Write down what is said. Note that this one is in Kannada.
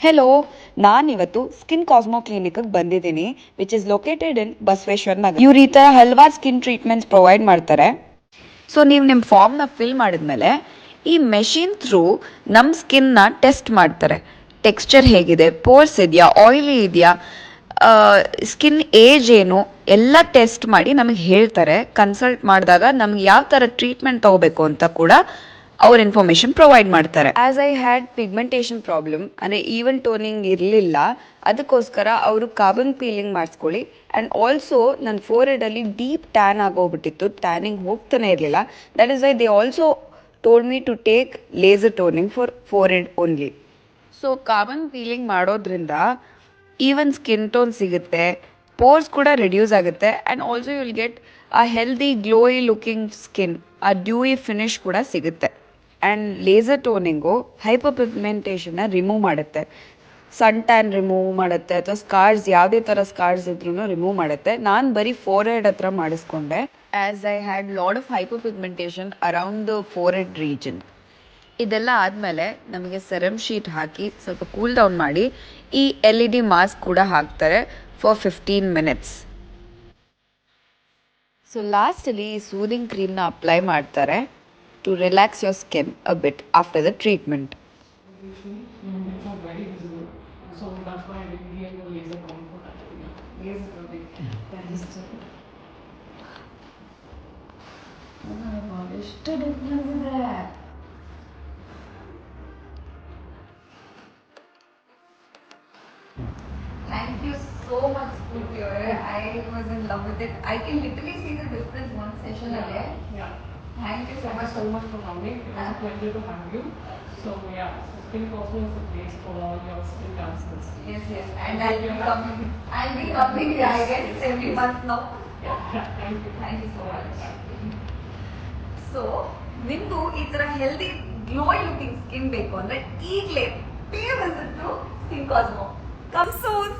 ಹೆಲೋ, ನಾನಿವತ್ತು ಸ್ಕಿನ್ ಕಾಸ್ಮೋ ಕ್ಲಿನಿಕ್ಗೆ ಬಂದಿದ್ದೀನಿ, which is located in Basaveshwara Nagar. ಇವ್ರು ಈ ಥರ ಹಲವಾರು ಸ್ಕಿನ್ ಟ್ರೀಟ್ಮೆಂಟ್ಸ್ ಪ್ರೊವೈಡ್ ಮಾಡ್ತಾರೆ. ಸೊ ನೀವು ನಿಮ್ಮ ಫಾರ್ಮ್ನ ಫಿಲ್ ಮಾಡಿದ್ಮೇಲೆ ಈ ಮೆಷಿನ್ ಥ್ರೂ ನಮ್ಮ ಸ್ಕಿನ್ನ ಟೆಸ್ಟ್ ಮಾಡ್ತಾರೆ. ಟೆಕ್ಸ್ಚರ್ ಹೇಗಿದೆ, ಪೋರ್ಸ್ ಇದೆಯಾ, ಆಯಿಲಿ ಇದೆಯಾ, ಸ್ಕಿನ್ ಏಜ್ ಏನು ಎಲ್ಲ ಟೆಸ್ಟ್ ಮಾಡಿ ನಮಗೆ ಹೇಳ್ತಾರೆ. ಕನ್ಸಲ್ಟ್ ಮಾಡಿದಾಗ ನಮ್ಗೆ ಯಾವ ಥರ ಟ್ರೀಟ್ಮೆಂಟ್ ತೊಗೋಬೇಕು ಅಂತ ಕೂಡ ಅವ್ರ ಇನ್ಫಾರ್ಮೇಶನ್ ಪ್ರೊವೈಡ್ ಮಾಡ್ತಾರೆ. As I had pigmentation problem, ಅಂದರೆ ಈವನ್ ಟೋನಿಂಗ್ ಇರಲಿಲ್ಲ, ಅದಕ್ಕೋಸ್ಕರ ಅವರು ಕಾರ್ಬನ್ ಪೀಲಿಂಗ್ ಮಾಡಿಸ್ಕೊಳ್ಳಿ. ಆ್ಯಂಡ್ ಆಲ್ಸೋ ನನ್ನ ಫೋರ್ಹೆಡಲ್ಲಿ ಡೀಪ್ ಟ್ಯಾನ್ ಆಗೋಗ್ಬಿಟ್ಟಿತ್ತು, ಟ್ಯಾನಿಂಗ್ ಹೋಗ್ತಾನೆ ಇರಲಿಲ್ಲ. That is why they also told me to take laser toning for forehead only. So carbon peeling ಮಾಡೋದ್ರಿಂದ ಈವನ್ ಸ್ಕಿನ್ ಟೋನ್ ಸಿಗುತ್ತೆ, ಪೋರ್ಸ್ ಕೂಡ ರಿಡ್ಯೂಸ್ ಆಗುತ್ತೆ, and also you will get a healthy glowy looking skin, a dewy finish ಕೂಡ ಸಿಗುತ್ತೆ. ಆ್ಯಂಡ್ ಲೇಸರ್ ಟೋನಿಂಗು ಹೈಪರ್ ಪಿಗ್ಮೆಂಟೇಷನ್ನ ರಿಮೂವ್ ಮಾಡುತ್ತೆ, ಸನ್ ಟ್ಯಾನ್ ರಿಮೂವ್ ಮಾಡುತ್ತೆ, ಅಥವಾ ಸ್ಕಾರ್ಸ್ ಯಾವುದೇ ಥರ ಸ್ಕಾರ್ಸ್ ಇದ್ರೂ ರಿಮೂವ್ ಮಾಡುತ್ತೆ. ನಾನು ಬರೀ ಫೋರ್ಹೆಡ್ ಹತ್ರ ಮಾಡಿಸ್ಕೊಂಡೆ, as I had lot of hyperpigmentation around the forehead region. ಇದೆಲ್ಲ ಆದಮೇಲೆ ನಮಗೆ ಸೆರಮ್ ಶೀಟ್ ಹಾಕಿ ಸ್ವಲ್ಪ ಕೂಲ್ ಡೌನ್ ಮಾಡಿ ಈ LED ಮಾಸ್ಕ್ ಕೂಡ ಹಾಕ್ತಾರೆ ಫಾರ್ 15 ಮಿನಿಟ್ಸ್. ಸೊ ಲಾಸ್ಟಲ್ಲಿ ಈ ಸೂದಿಂಗ್ ಕ್ರೀಮ್ನ ಅಪ್ಲೈ ಮಾಡ್ತಾರೆ to relax your skin a bit after the treatment. ಎಷ್ಟು ಡಿಫ್ರೆನ್ಸ್ ಇದೆ. Thank you so much, Spurti. I was in love with it. I can literally see the difference one session away. Yeah. Thank you so much. So much for coming. It was a pleasure to have you. So yeah, Skin Cosmo is the place for all your skin cancers. Yes. And I'll be coming, I guess, every month now. Yeah. Thank you so much. So ನಿಮ್ಮದು ಈ ಥರ ಹೆಲ್ದಿ ಗ್ಲೋಯ್ ಲುಕಿಂಗ್ ಸ್ಕಿನ್ ಬೇಕು ಅಂದರೆ ಈಗಲೇ pay visit to skin Cosmo. Come soon.